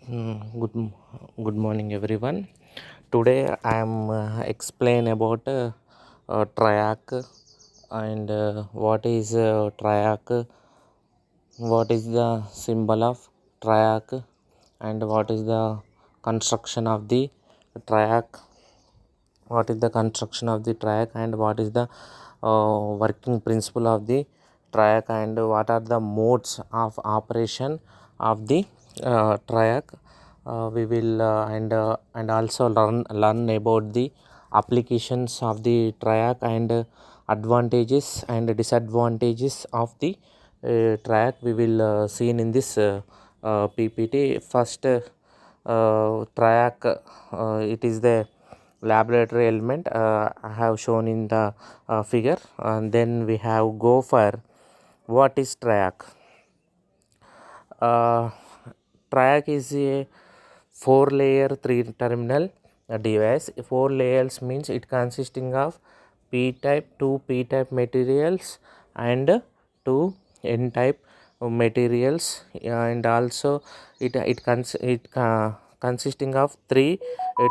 Good morning, everyone. Today I am explain about triac and what is triac, what is the symbol of triac, and what is the construction of the triac, what is the construction of the triac, and what is the working principle of the triac, and what are the modes of operation of the triac. We will and also learn about the applications of the triac, and advantages and disadvantages of the triac we will see in this PPT. First, triac, it is the laboratory element I have shown in the figure, and then we have go for what is triac. uh, Triac is a 4-layer 3 terminal device. 4 layers means it consisting of p type 2 p type materials and 2 n type materials, and also it consisting of 3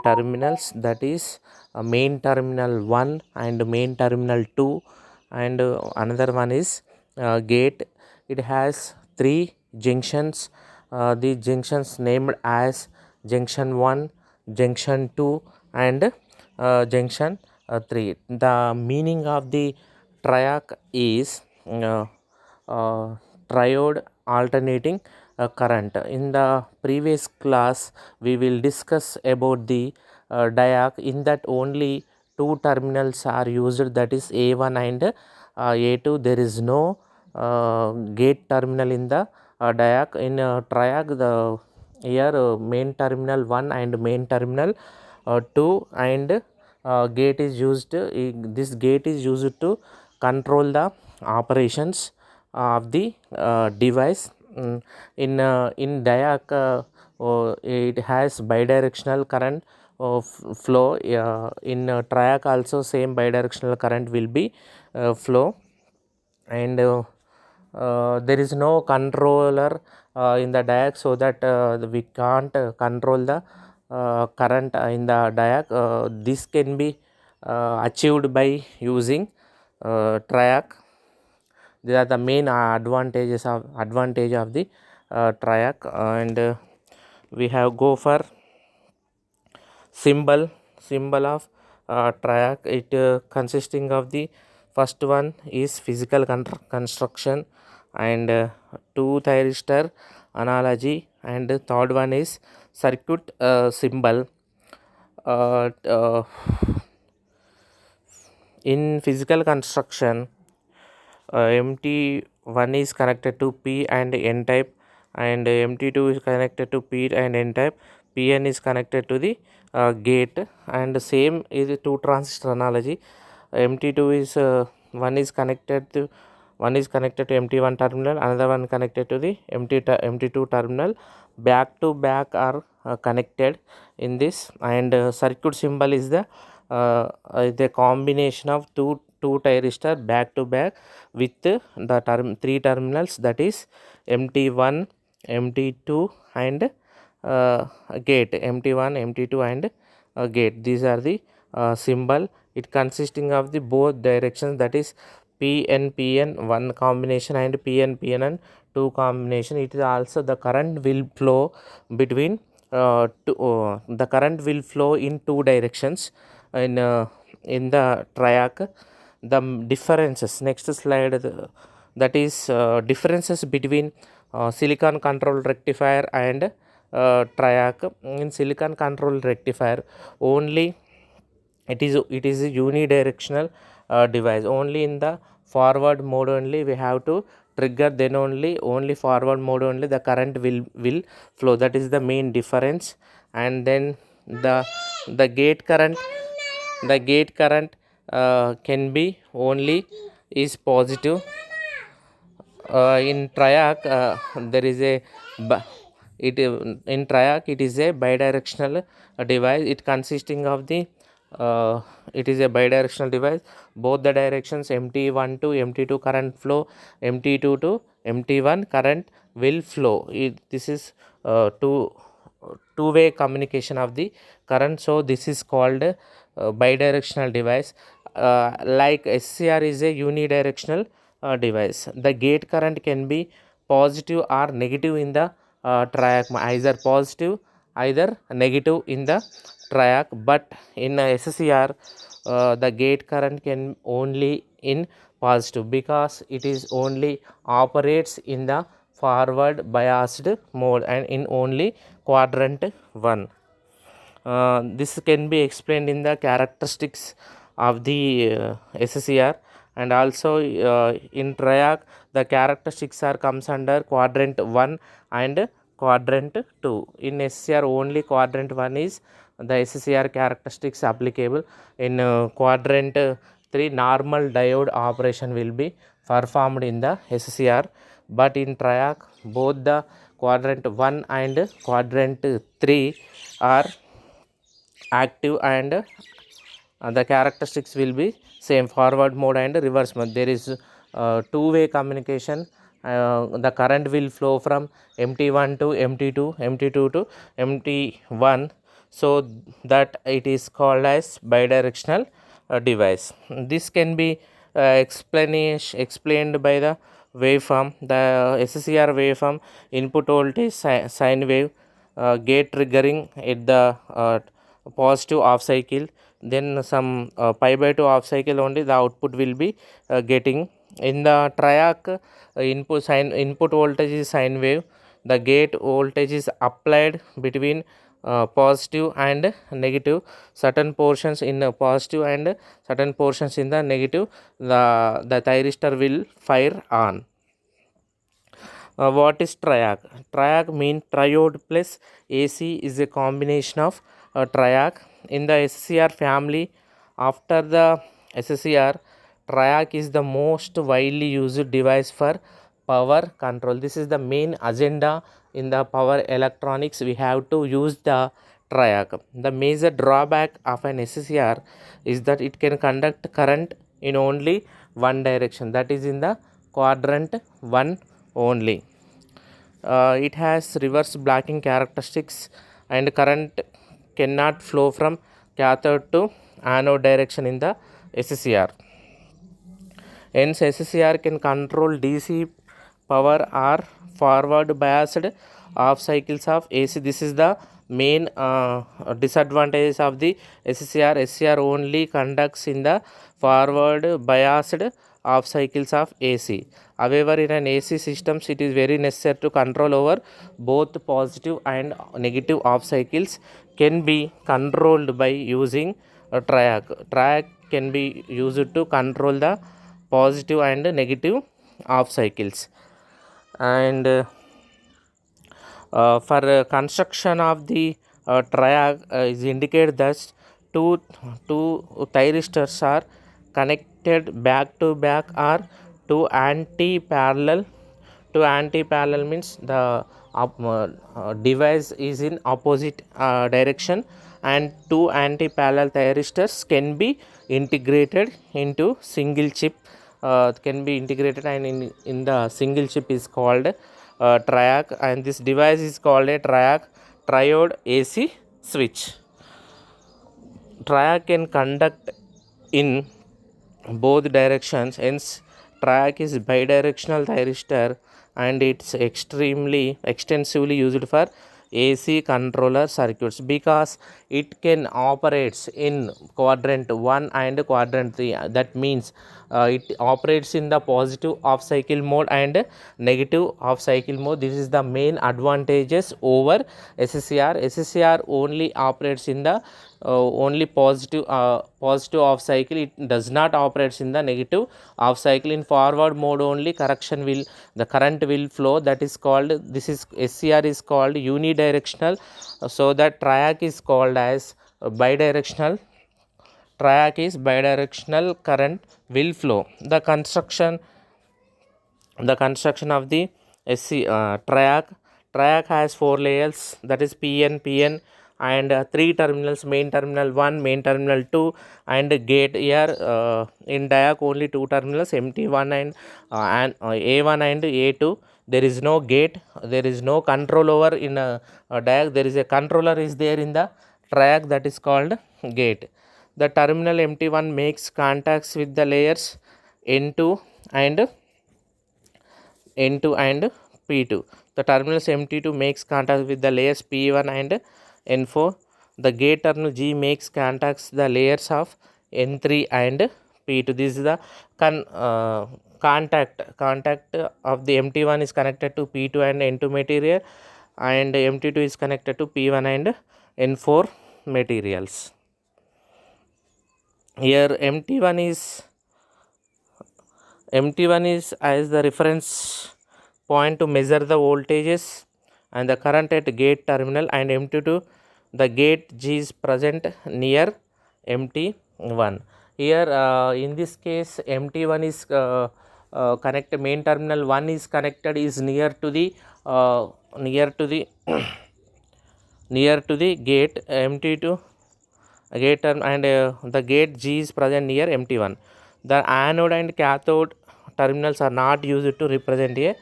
terminals, that is main terminal 1 and main terminal 2, and another one is gate. It has 3 junctions. The junctions named as junction 1, junction 2, and junction 3. The meaning of the triac is triode alternating current. In the previous class, we will discuss about the diac. In that, only 2 terminals are used, that is A1 and A2. There is no gate terminal in the diac. In triac, the here main terminal 1 and main terminal 2, and gate is used. This gate is used to control the operations of the device. In diac, it has bidirectional current of flow. In triac also same bidirectional current will be flow, and there is no controller in the diac, so that we can't control the current in the diac. This can be achieved by using triac. These are the main advantage of the triac, and we have go for symbol of triac. It consisting of the first one is physical construction, and two thyristor analogy, and third one is circuit symbol. uh, uh, in physical construction, MT1 is connected to P and N type, and MT2 is connected to P and N type. PN is connected to the gate, and same is two transistor analogy. MT2 is one is connected to MT1 terminal, another one connected to the MT2 terminal. Back to back are connected in this, and circuit symbol is the combination of two thyristor back to back with the 3 terminals, that is MT1, MT2, and gate. MT1, MT2, and gate. These are the symbol. It consisting of the both directions, that is PN one combination and PN and two combination. It is also the current will flow between the current will flow in 2 directions in the triac. The differences, next slide, that is differences between silicon control rectifier and triac. In silicon control rectifier, only it is a unidirectional device. Only in the forward mode only we have to trigger, then only forward mode only the current will flow. That is the main difference. And then the gate current can be only is positive. In triac, there is a it in triac it is a bidirectional device. It consisting of the it is a bidirectional device. Both the directions, MT1 to MT2 current flow, MT2 to MT1 current will flow. This is two two-way communication of the current. So this is called bidirectional device. Like SCR is a unidirectional device. The gate current can be positive or negative in the triac, either positive, either negative in the triac. But in SCR, the gate current can only in positive, because it is only operates in the forward biased mode and in only quadrant 1. This can be explained in the characteristics of the SCR, and also in triac the characteristics are comes under quadrant 1 and quadrant 2. In SCR only quadrant 1 is the SCR characteristics applicable. In quadrant 3 normal diode operation will be performed in the SCR, but in triac both the quadrant 1 and quadrant 3 are active, and the characteristics will be same, forward mode and reverse mode. There is two-way communication. The current will flow from MT1 to MT2, MT2 to MT1, so that it is called as bidirectional device. This can be explained by the waveform. The SCR waveform, input voltage sine wave, gate triggering at the positive off cycle, then some pi by 2 off cycle only the output will be getting. In the triac, input voltage is sine wave, the gate voltage is applied between positive and negative, certain portions in positive and certain portions in the negative, the thyristor will fire on. What is triac? Triac means triode plus AC is a combination of triac. In the SCR family, after the SCR, triac is the most widely used device for power control. This is the main agenda in the power electronics. We have to use the triac. The major drawback of an SCR is that it can conduct current in only one direction, that is in the quadrant 1 only. It has reverse blocking characteristics, and current cannot flow from cathode to anode direction in the SCR. Hence, SCR can control DC power or forward biased off cycles of AC. This is the main disadvantages of the SCR. SCR only conducts in the forward biased off cycles of AC. However, in an AC systems, it is very necessary to control over both positive and negative off cycles can be controlled by using a triac. Triac can be used to control the positive and negative off cycles. And for construction of the triac is indicated that two thyristors are connected back to back, or two anti-parallel. Two anti-parallel means the device is in opposite direction, and two anti-parallel thyristors can be integrated into single chip, can be integrated, and in the single chip is called triac, and this device is called a triode AC switch. Triac can conduct in both directions, hence triac is bidirectional thyristor, and it's extremely extensively used for AC controller circuits, because it can operates in quadrant 1 and quadrant 3. That means it operates in the positive off cycle mode and negative off cycle mode. This is the main advantages over SCR. SCR only operates in the only positive off cycle. It does not operates in the negative off cycle. In forward mode only the current will flow. That is called, this is SCR is called unidirectional, so that triac is called as bidirectional. Triac is bidirectional, current will flow. The construction of the triac has 4 layers, that is PN, and 3 terminals: main terminal 1, main terminal 2, and gate. Here in triac only 2 terminals, MT1 and A1 and A2. there is no gate, there is no control over in a diag, there is a controller is there in the triac, that is called gate. The terminal MT1 makes contacts with the layers N2 and N2 and P2. The terminals MT2 makes contact with the layers P1 and N4. The gate terminal G makes contacts the layers of N3 and P2. This is the contact of the MT1 is connected to P2 and N2 material, and MT2 is connected to P1 and N4 materials. Here MT1 is as the reference point to measure the voltages and the current at gate terminal, and MT2 the gate G is present near MT1. Here in this case MT1 is connected, main terminal 1 is connected, is near to the near to the near to the gate MT2 gate term, and the gate G is present near MT1. The anode and cathode terminals are not used to represent a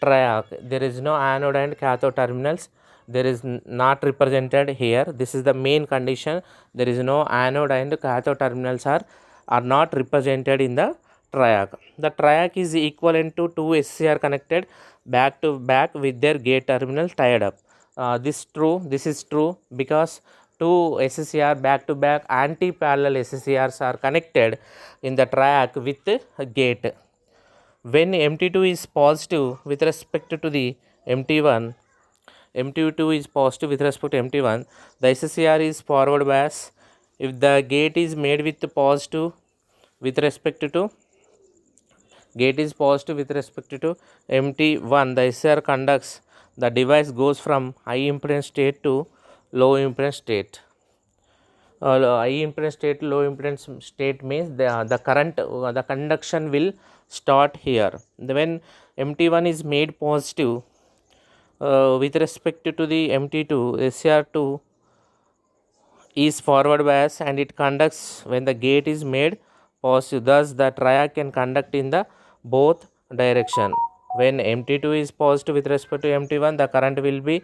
triac. There is no anode and cathode terminals, there is not represented here. This is the main condition. There is no anode and cathode terminals are not represented in the triac. The triac is equivalent to two SCR connected back to back with their gate terminal tied up. This is true because two SCR back to back anti-parallel SCRs are connected in the triac with a gate. When MT2 is positive with respect to the MT1, MT2 is positive with respect to MT1, the SCR is forward bias. If the gate is made with positive with respect to gate is positive with respect to MT1, the SCR conducts, the device goes from high impedance state to low impedance state. High impedance state to low impedance state means the current, the conduction will start here. When MT1 is made positive with respect to the MT2, SCR2 is forward bias and it conducts when the gate is made positive. Thus the triac can conduct in the both direction. When MT2 is positive with respect to MT1, the current will be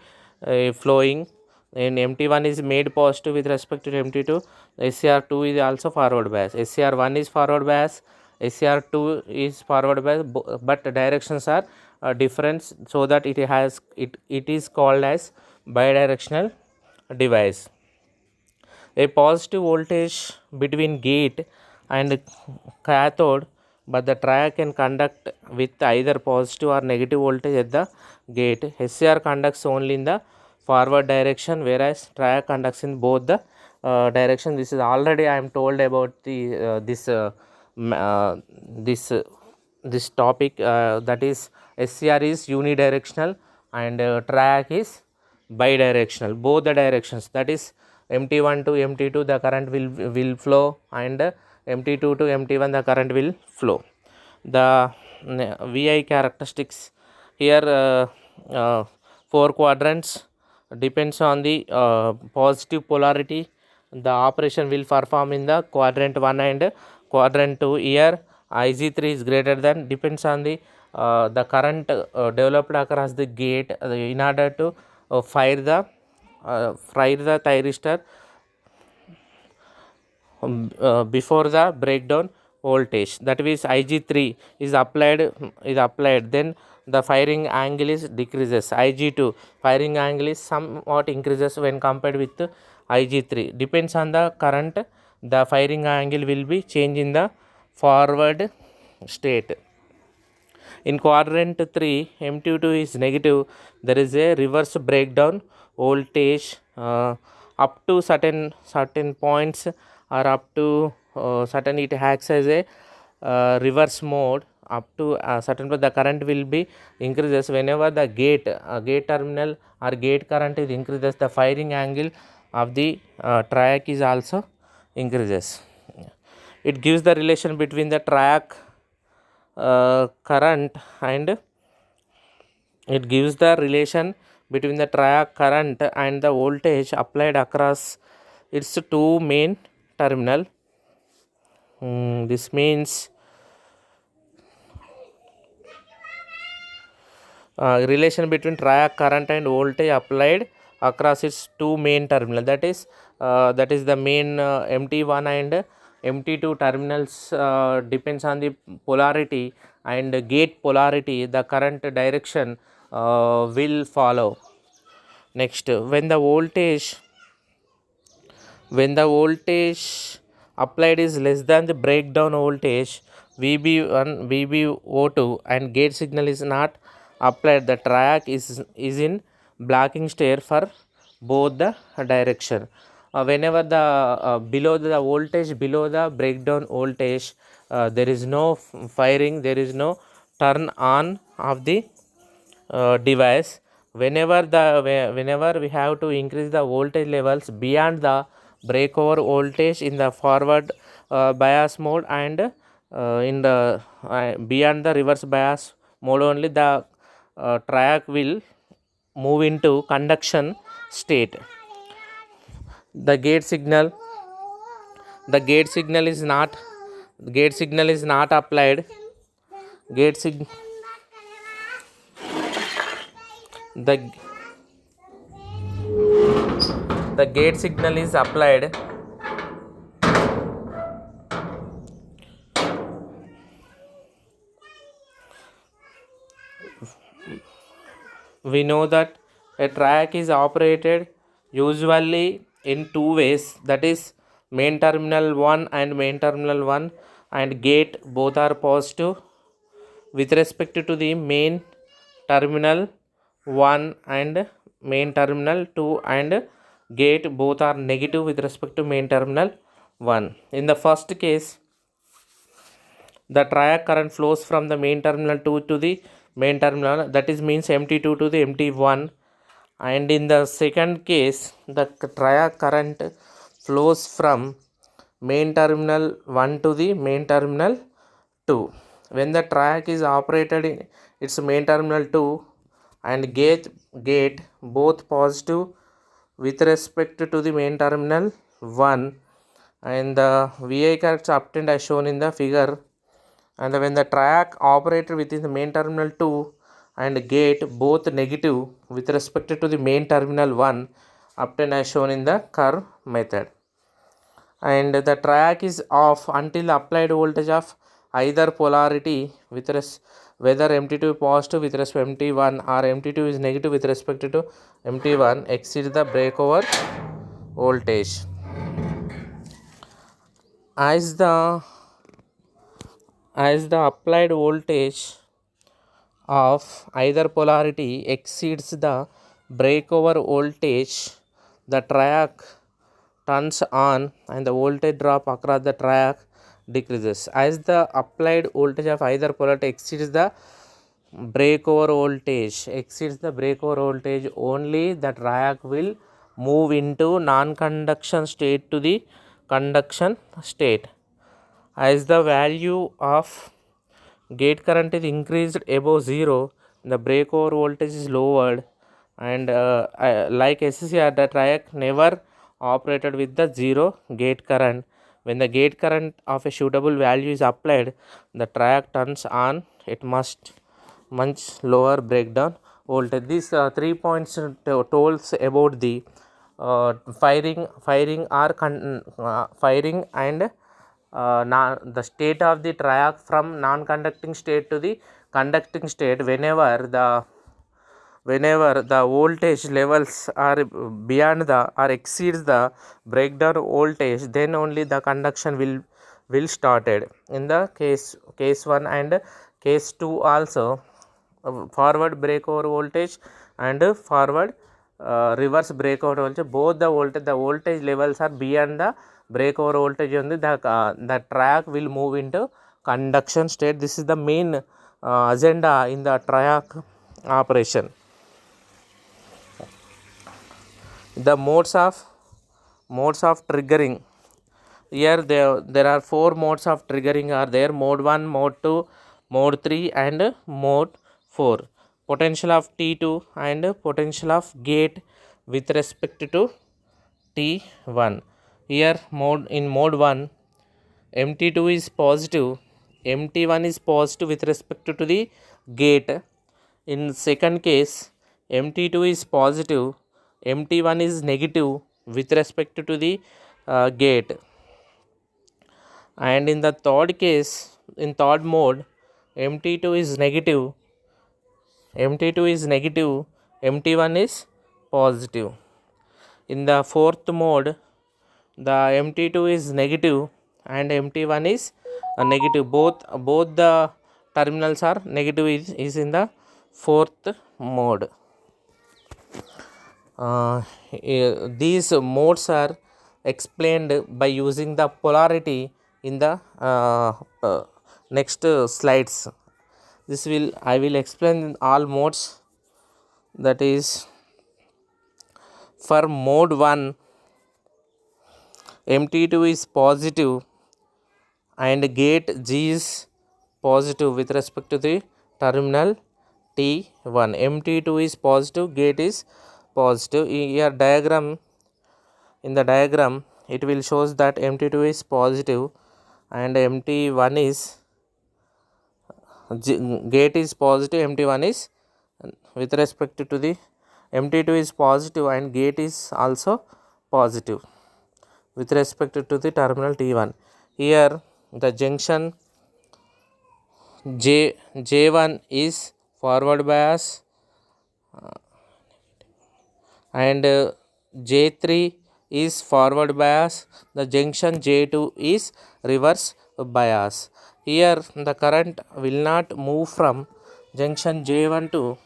flowing. When MT1 is made positive with respect to MT2, SCR2 is also forward bias. SCR1 is forward bias, SCR2 is forward bias, but directions are different, so that it is called as bidirectional device. A positive voltage between gate and cathode, but the triac can conduct with either positive or negative voltage at the gate. SCR conducts only in the forward direction, whereas triac conducts in both the direction. This is already I am told about the this topic, that is SCR is unidirectional and triac is bidirectional, both the directions, that is MT1 to MT2 the current will flow, and MT2 to MT1 the current will flow. The VI characteristics here, 4 quadrants depends on the positive polarity. The operation will perform in the quadrant 1 and quadrant 2. Here Ig3 is greater than, depends on the current developed across the gate in order to fire the thyristor before the breakdown voltage, that is Ig3 is applied, then the firing angle is decreases. Ig2 firing angle is somewhat increases when compared with Ig3, depends on the current, the firing angle will be changed in the forward state. In quadrant 3 MT2 is negative, there is a reverse breakdown voltage up to certain points, or up to certain, it acts as a reverse mode. Up to certain point the current will be increases whenever the gate terminal or gate current is increases, the firing angle of the triac is also increases. It gives the relation between the triac current, and it gives the relation between the triac current and the voltage applied across its two main terminal. This means relation between triac current and voltage applied across its two main terminals, that is the main MT1 and MT2 terminals depends on the polarity and gate polarity, the current direction will follow. Next, when the voltage applied is less than the breakdown voltage VB1 VBO2 and gate signal is not applied, the triac is in blocking state for both the direction. Whenever the below the voltage below the breakdown voltage, there is no firing, there is no turn on of the device. Whenever we have to increase the voltage levels beyond the breakover voltage in the forward bias mode and in the beyond the reverse bias mode only, the triac will move into conduction state. The gate signal the gate signal is not applied. gate sig the the gate signal is applied. We know that a triac is operated usually in two ways, that is main terminal 1 and main terminal 1 and gate both are positive with respect to the main terminal 1 and main terminal 2 and gate both are negative with respect to main terminal 1. In the first case, the triac current flows from the main terminal 2 to the main terminal, that is means MT2 to the MT1, and in the second case the triac current flows from main terminal 1 to the main terminal 2. When the triac is operated in its main terminal 2 and gate both positive with respect to the main terminal 1, and the VI characters obtained as shown in the figure, and when the triac operated within the main terminal 2 and gate both negative with respect to the main terminal 1 obtained as shown in the curve method, and the triac is off until applied voltage of either polarity whether MT2 positive with respect to MT1 or MT2 is negative with respect to MT1 exceeds the breakover voltage. As the applied voltage of either polarity exceeds the breakover voltage, the triac turns on and the voltage drop across the triac decreases. As the applied voltage of either polarity exceeds the breakover voltage only, the triac will move into non-conduction state to the conduction state. As the value of gate current is increased above 0, the breakover voltage is lowered, and like SCR, the triac never operated with the 0 gate current. When the gate current of a suitable value is applied, the triac turns on. It must much lower breakdown voltage. These 3 points tells about the firing and the state of the triac from non-conducting state to the conducting state. Whenever the voltage levels are beyond the or exceeds the breakdown voltage, then only the conduction will started. In the case 1 and case 2 also, forward breakover voltage and forward reverse breakover voltage, both the voltage levels are beyond the breakover voltage only, the triac will move into conduction state. This is the main agenda in the triac operation. The modes of triggering. Here there are 4 modes of triggering are there: mode 1, mode 2, mode 3 and mode 4. Potential of T2 and potential of gate with respect to T1. Here in mode 1, MT2 is positive, MT1 is positive with respect to the gate. In second case, Mt2 is positive, Mt1 is negative with respect to the gate. And in the third case, in third mode, Mt2 is negative, Mt1 is positive. In the fourth mode, the Mt2 is negative and Mt1 is negative. Both the terminals are negative is in the fourth mode. These modes are explained by using the polarity in the next slides. I will explain all modes. That is, for mode 1, Mt2 is positive and gate G is positive with respect to the terminal T1. Mt2 is positive, gate is positive. Here in the diagram it will shows that Mt2 is positive and Mt1 is gate is positive, Mt1 is with respect to the Mt2 is positive and gate is also positive with respect to the terminal T1. Here the junction J1 is forward bias and J3 is forward bias. The junction J2 is reverse bias. Here the current will not move from junction J1 to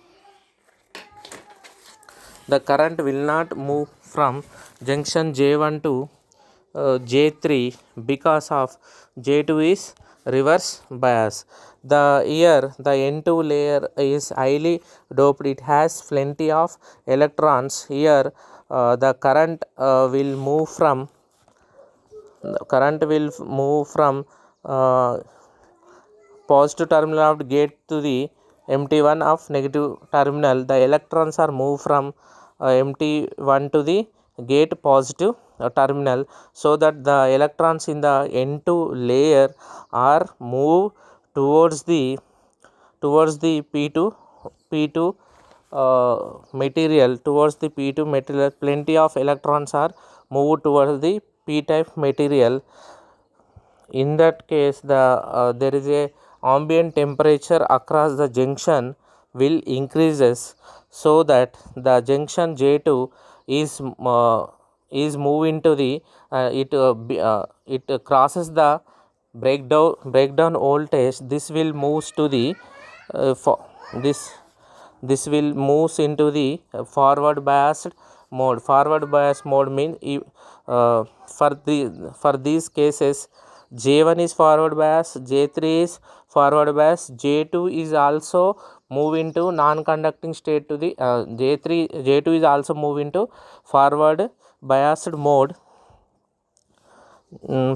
J3 because of J2 is reverse bias. Here the N2 layer is highly doped, it has plenty of electrons. Here the current will move from positive terminal of the gate to the Mt1 of negative terminal. The electrons are moved from Mt1 to the gate positive terminal, so that the electrons in the N2 layer are moved towards the P2 material. Plenty of electrons are moved towards the p-type material. In that case, there is a ambient temperature across the junction will increases, so that the junction J2 is moving to the it crosses the breakdown voltage. This will moves to the this will moves into the forward biased mode. Forward bias mode means for these cases, J1 is forward bias, J3 is forward bias, J2 is also move into non-conducting state to the J2 is also move into forward biased mode.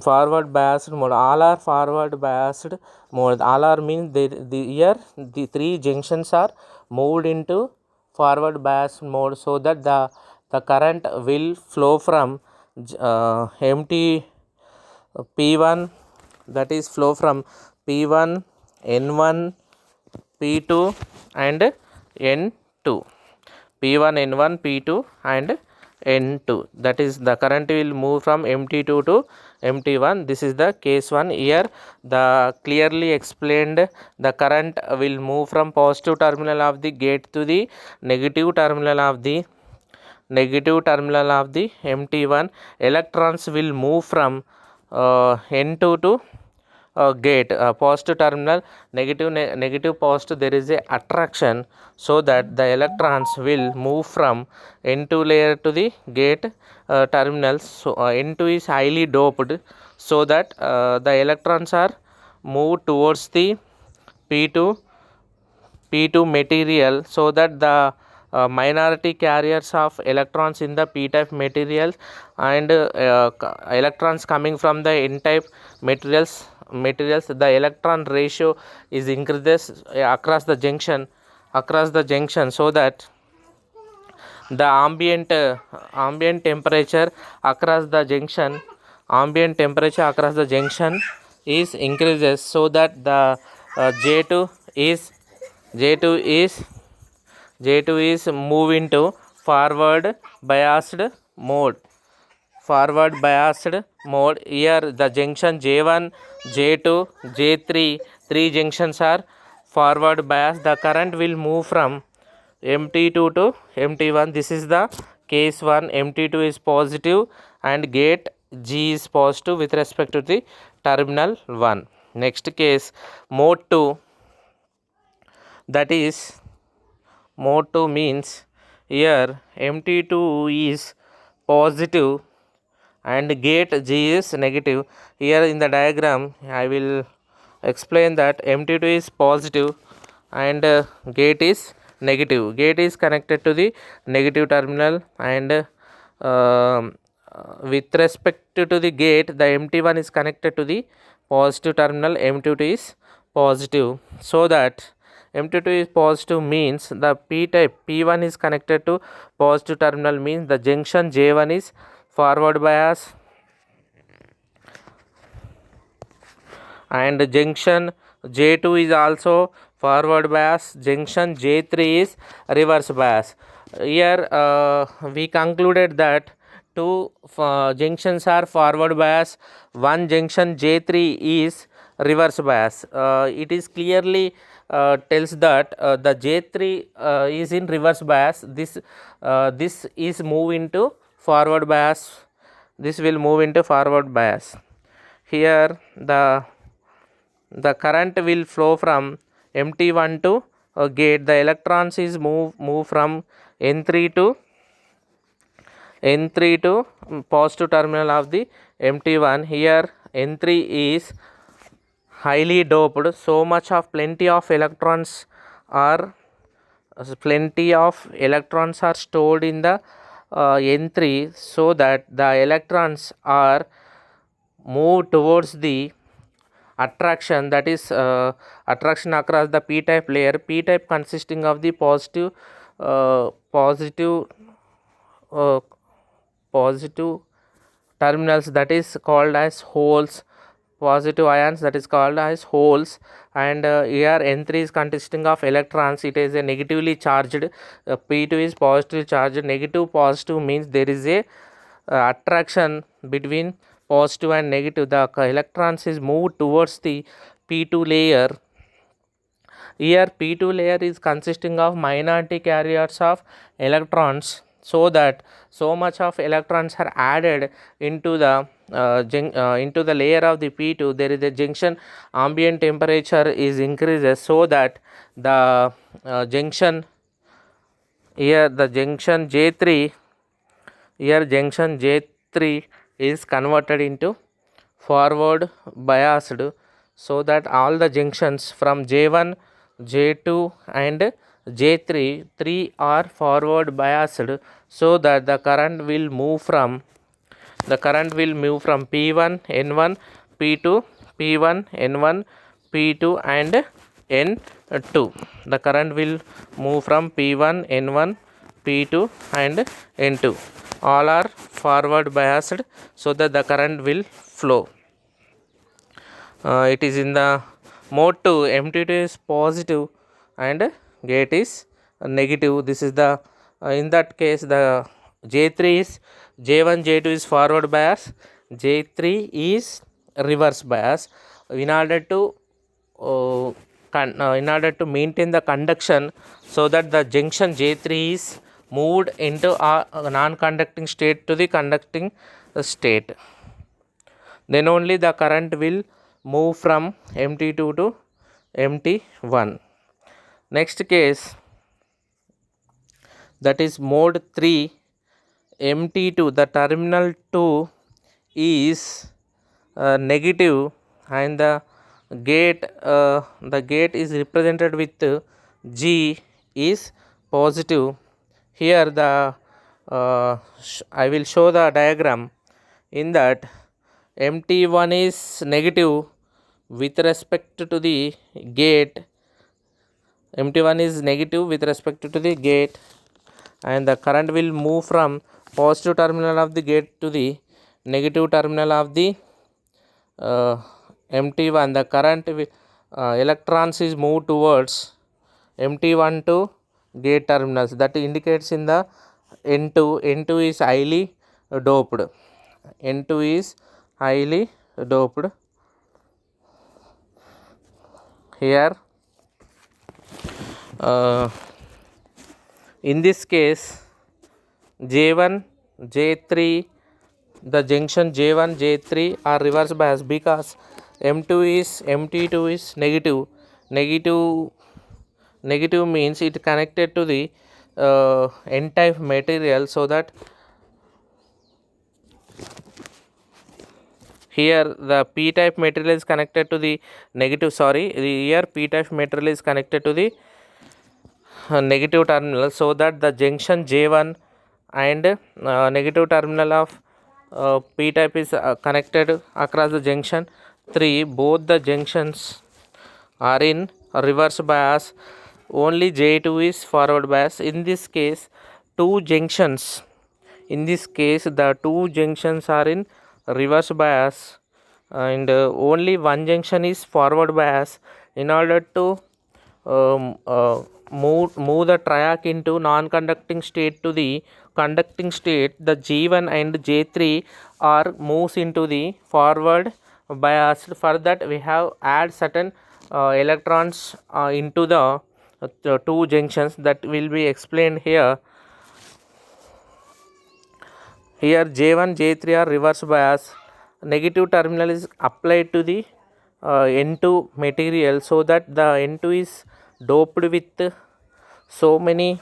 Forward biased mode. All are forward biased mode. All are means here the three junctions are moved into forward biased mode, so that the current will flow from P1, that is flow from P1, N1, P2 and N2. P1, N1, P2 and N2. That is, the current will move from Mt2 to Mt1. This is the case 1. Here the clearly explained, the current will move from positive terminal of the gate to the negative terminal of the Mt1. Electrons will move from N2 to gate, positive terminal, negative positive, there is a attraction, so that the electrons will move from N2 layer to the gate terminals. So N2 is highly doped, so that the electrons are moved towards the P2 material, so that the minority carriers of electrons in the p-type materials and electrons coming from the n-type materials, the electron ratio is increases across the junction, so that the ambient temperature across the junction is increases, so that the J2 is J2 is move into forward biased mode. Forward biased mode. Here the junction J1, J2, J3, three junctions are forward bias. The current will move from MT2 to MT1. This is the case 1. MT2 is positive and gate G is positive with respect to the terminal 1. Next case, mode 2, that is mode 2 means here MT2 is positive and gate G is negative. Here in the diagram I will explain that MT2 is positive and gate is negative. Gate is connected to the negative terminal and with respect to the gate, the MT1 is connected to the positive terminal, MT2 is positive. So that MT2 is positive means the P type P1 is connected to positive terminal, means the junction J1 is forward bias and junction J2 is also forward bias, junction J3 is reverse bias. Here we concluded that two junctions are forward bias, one junction J3 is reverse bias. It is clearly tells that the J3 is in reverse bias. This is move into forward bias. This will move into forward bias. Here the current will flow from MT1 to gate. The electrons is move from N3 to positive terminal of the MT1. Here N3 is highly doped, so much of plenty of electrons are stored in the N3, so that the electrons are moved towards the attraction, that is attraction across the p type layer. P type consisting of the positive terminals, that is called as holes, positive ions, that is called as holes. And here N3 is consisting of electrons. It is a negatively charged. P2 is positively charged. Negative positive means there is a attraction between positive and negative. The electrons is moved towards the P2 layer. Here P2 layer is consisting of minority carriers of electrons, so that so much of electrons are added into the layer of the P2. There is a junction ambient temperature is increases, so that the junction J3 is converted into forward biased, so that all the junctions from J1, J2 and J3 are forward biased, so that the current will move from P1 N1 P2 P1 N1 P2 and N2. The current will move from P1 N1 P2 and N2. All are forward biased, so that the current will flow. It is in the mode 2, MT2 is positive and gate is negative. This is the in that case the J1 J2 is forward bias, J3 is reverse bias. In order to maintain the conduction, so that the junction J3 is moved into a non-conducting state to the conducting state, then only the current will move from MT2 to MT1. Next case, that is mode 3, MT2, the terminal 2 is negative and the gate is represented with G is positive. Here I will show the diagram. In that MT1 is negative with respect to the gate. MT1 is negative with respect to the gate, and the current will move from positive terminal of the gate to the negative terminal of the MT1. The current electrons is moved towards MT1 to gate terminals, that indicates in the N2 is highly doped. N2 is highly doped. Here in this case J1 J3, the junction J1 J3 are reverse bias because MT2 is negative. Negative means it connected to the N type material, so that here the P type material is connected to the negative, here P type material is connected to the negative terminal, so that the junction J1 and negative terminal of P type is connected across the junction 3. Both the junctions are in reverse bias, only J2 is forward bias. In this case the two junctions are in reverse bias, and only one junction is forward bias. In order to move the triac into non-conducting state to the conducting state, the G1 and J3 are moves into the forward bias. For that we have add certain electrons into the two junctions, that will be explained here. Here J1 J3 are reverse bias. Negative terminal is applied to the N2 material, so that the N2 is doped with so many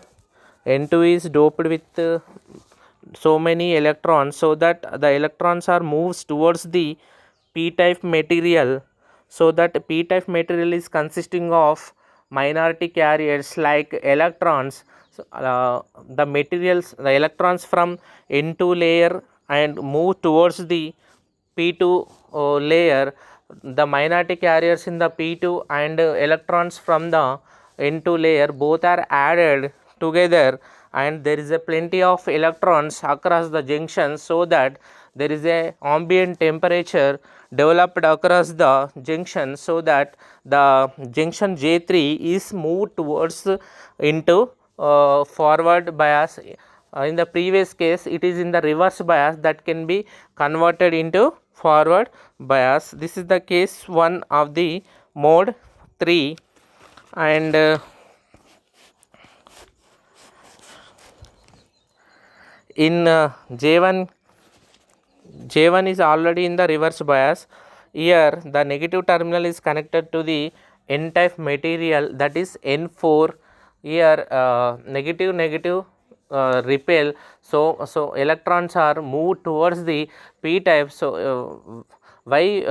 electrons, so that the electrons are moves towards the P type material, so that P type material is consisting of minority carriers like electrons. So, the electrons from N2 layer and move towards the P2 layer. The minority carriers in the P2 and electrons from the N2 layer both are added together, and there is a plenty of electrons across the junction, so that there is a ambient temperature developed across the junction, so that the junction J3 is moved towards into forward bias. In the previous case it is in the reverse bias, that can be converted into forward bias. This is the case 1 of the mode 3. And in J1 is already in the reverse bias. Here the negative terminal is connected to the N type material, that is N4. Here negative repel, so electrons are moved towards the P type. So why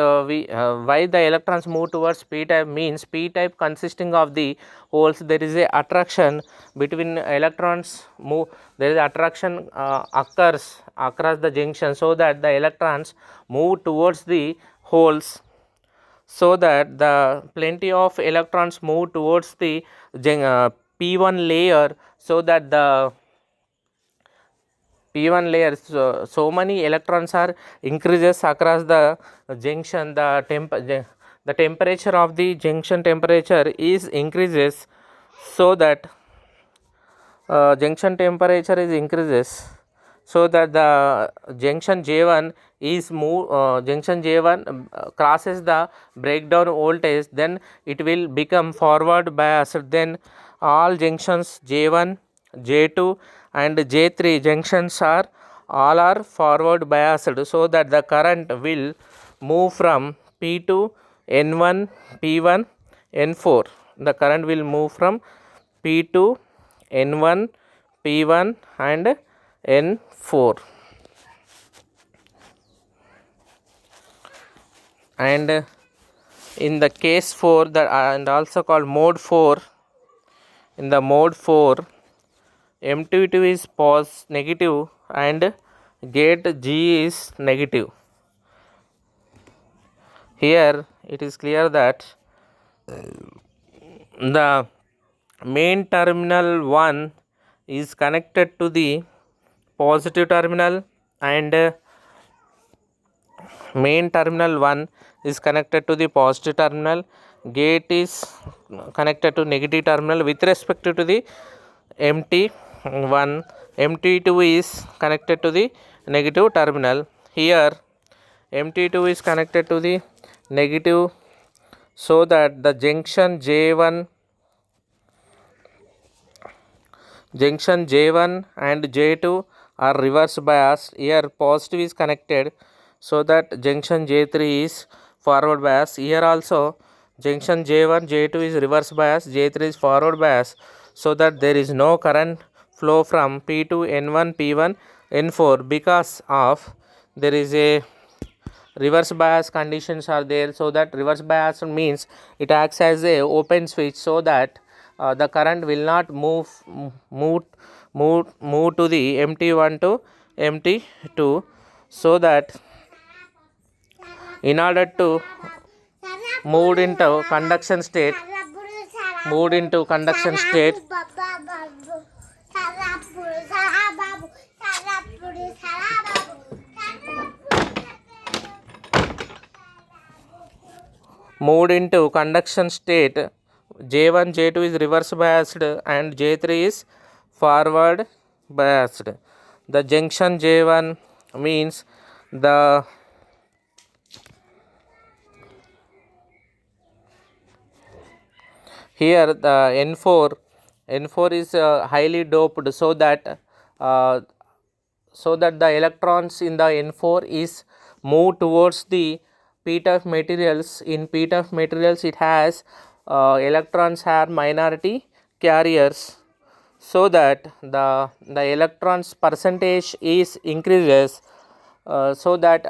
the electrons move towards P type means P type consisting of the holes, there is a attraction between electrons move, there is attraction occurs across the junction, so that the electrons move towards the holes, so that the plenty of electrons move towards the P1 layer, so that the P1 layer, so many electrons are increases across the junction. The temperature of the junction temperature is increases, so that junction temperature is increases, so that the junction J1 is junction J1 crosses the breakdown voltage, then it will become forward biased. Then all junctions J1 J2 and J3 junctions are forward biased, so that the current will move from P2 N1 P1 N4. The current will move from P2 N1 P1 and N4. And in the case 4, and also called mode 4, in the mode 4 M22 is negative and gate G is negative. Here it is clear that the main terminal 1 is connected to the positive terminal, and main terminal 1 is connected to the positive terminal, gate is connected to negative terminal with respect to the MT1, MT2 is connected to the negative terminal. Here MT2 is connected to the negative, so that the junction J1 and J2 are reverse biased. Here positive is connected, so that junction J3 is forward bias. Here also junction J1 J2 is reverse bias, J3 is forward bias, so that there is no current flow from P2 N1 P1 N4, because of there is a reverse bias conditions are there. So that reverse bias means it acts as a open switch, so that the current will not move to the MT1 to MT2, so that in order to move into conduction state J1 J2 is reverse biased and J3 is forward biased. The junction J1 means the here the N4 is highly doped, so that the electrons in the N4 is move towards the p type materials. In p type materials it has electrons have minority carriers, so that the electrons percentage is increases, so that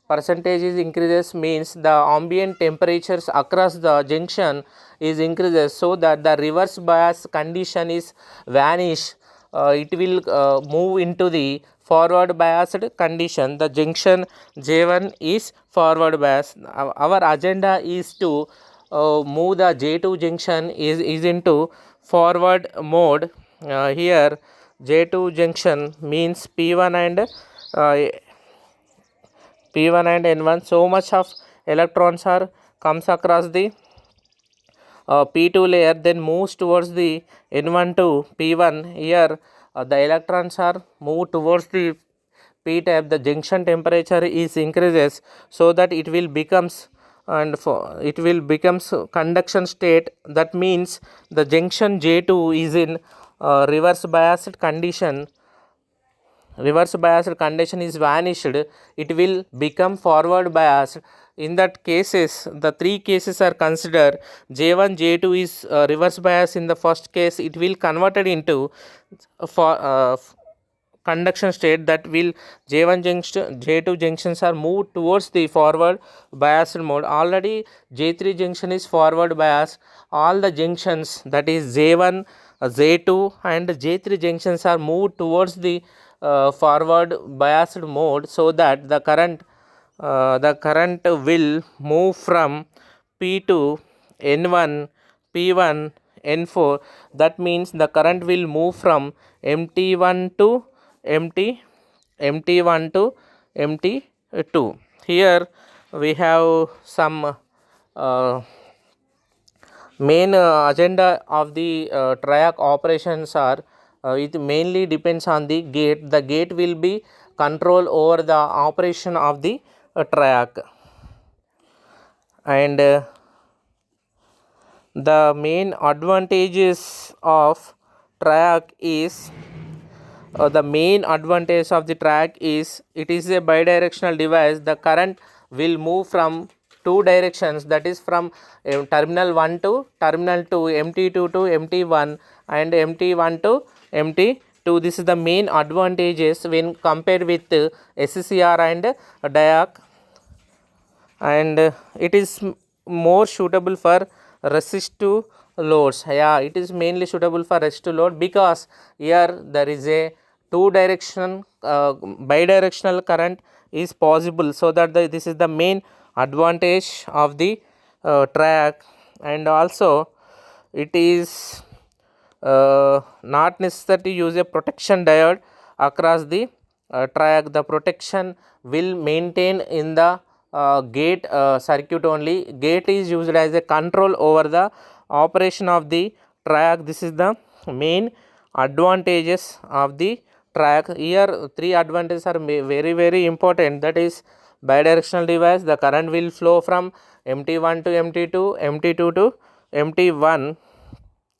percentage is increases means the ambient temperatures across the junction is increases, so that the reverse bias condition is vanish. It will move into the forward biased condition. The junction J1 is forward bias. Our agenda is to move the J2 junction is into forward mode. Here J2 junction means P1 and N1, so much of electrons are comes across the P2 layer, then moves towards the N1 to P1. Here the electrons are moved towards the P type. The junction temperature is increases, so that it will becomes conduction state. That means the junction J2 is in reverse biased condition. Reverse biased condition is vanished, it will become forward biased. In that cases, the three cases are considered. J1 J2 is reverse bias. In the first case, it will converted into conduction state. That will J1 junction J2 junctions are moved towards the forward biased mode. Already J3 junction is forward bias. All the junctions, that is J1 J2 and J3 junctions, are moved towards the forward biased mode, so that the current will move from P to N1 P1 N4. That means the current will move from MT1 to MT1 to MT2. Here we have some main agenda of the triac operations are it mainly depends on the gate. The gate will be control over the operation of the triac, and the main advantages of triac is the main advantage of the triac is it is a bidirectional device. The current will move from two directions, that is from terminal 1 to terminal 2, MT2 to MT1 and MT1 to MT2. This is the main advantages when compared with SCR and diac, and it is more suitable for resistive loads. Yeah, it is mainly suitable for resistive load, because here there is a two direction bidirectional current is possible, so that this is the main advantage of the triac. And also it is not necessary to use a protection diode across the triac. The protection will maintain in the gate circuit only. Gate is used as a control over the operation of the triac. This is the main advantages of the track. Here 3 advantages are very important. That is bidirectional device, the current will flow from MT1 to MT2, MT2 to MT1,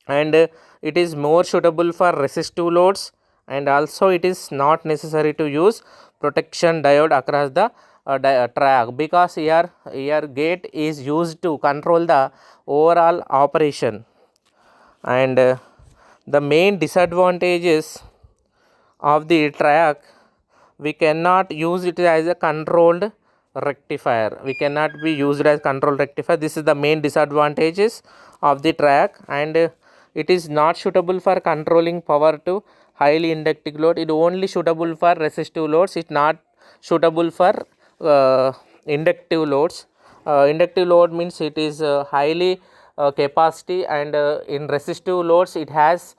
and it is more suitable for resistive loads, and also it is not necessary to use protection diode across the track, because here gate is used to control the overall operation. And the main disadvantages of the track, we cannot use it as a controlled rectifier. We cannot be used as controlled rectifier. This is the main disadvantages of the track, and it is not suitable for controlling power to highly inductive load. It only suitable for resistive loads. It not suitable for inductive loads. Inductive load means it is highly capacity, and in resistive loads it has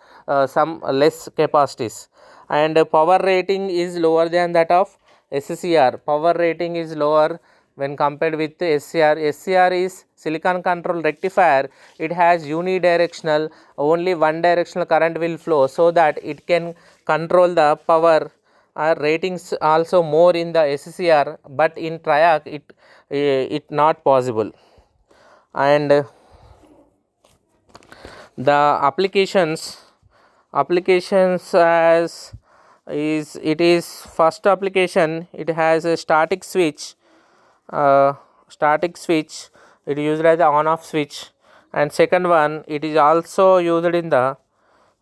some less capacities, and power rating is lower than that of SCR. Power rating is lower when compared with SCR. SCR is silicon control rectifier. It has unidirectional, only one directional current will flow, so that it can control the power. Ratings also more in the SCR, but in triac it not possible. And the applications as is, it is first application, it has a static switch, it is used as the on off switch. And second one, it is also used in the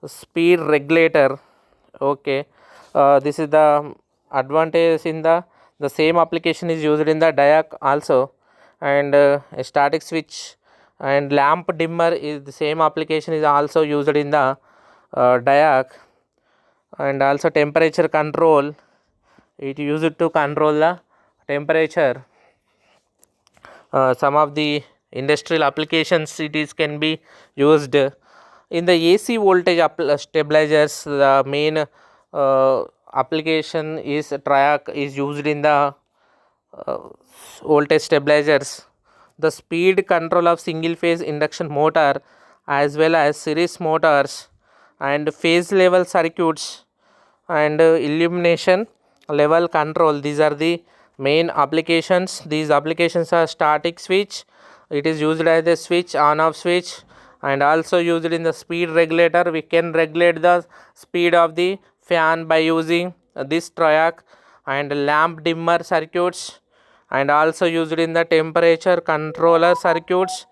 speed regulator. Okay, this is the advantage. In the same application is used in the diac also, and a static switch and lamp dimmer is the same application is also used in the diac. And also temperature control, it used to control the temperature. Some of the industrial applications it is can be used. In the AC voltage stabilizers, the main application is triac is used in the voltage stabilizers. The speed control of single phase induction motor, as well as series motors, and phase level circuits, and illumination level control, these are the main applications. These applications are static switch, it is used as a switch, on off switch, and also used in the speed regulator. We can regulate the speed of the fan by using this triac. And lamp dimmer circuits, and also used in the temperature controller circuits,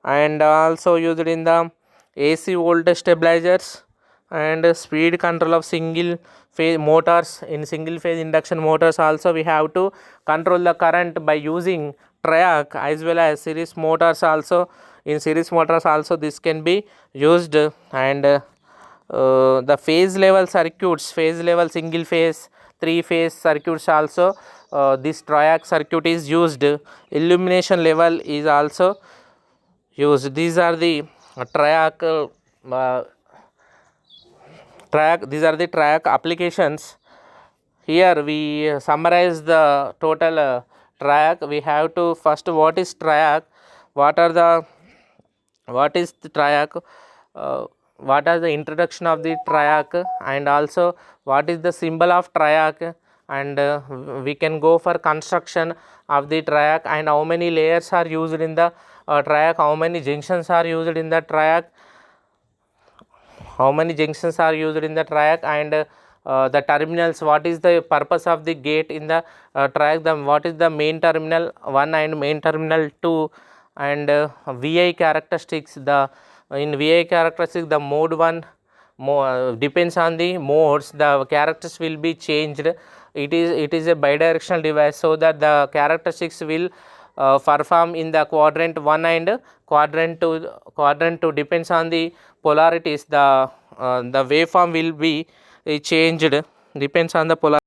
and also used in the AC voltage stabilizers, and speed control of single phase motors. In single phase induction motors also we have to control the current by using triac, as well as series motors also. In series motors also this can be used. And the phase level circuits, phase level single phase, 3-phase circuits also, this triac circuit is used. Illumination level is also used. These are the triac applications. Here we summarize the total triac. We have to first, what is triac, what is the triac, what are the introduction of the triac, and also what is the symbol of triac, and we can go for construction of the triac, and how many layers are used in the triac, how many junctions are used in the triac, and the terminals, what is the purpose of the gate in the triac, what is the main terminal 1 and main terminal 2, and VI characteristics. In VI characteristics, the mode 1 depends on the modes, the characters will be changed. It is a bidirectional device, so that the characteristics will perform in the quadrant 1 and quadrant 2 depends on the polarities. The waveform will be changed, depends on the polarity.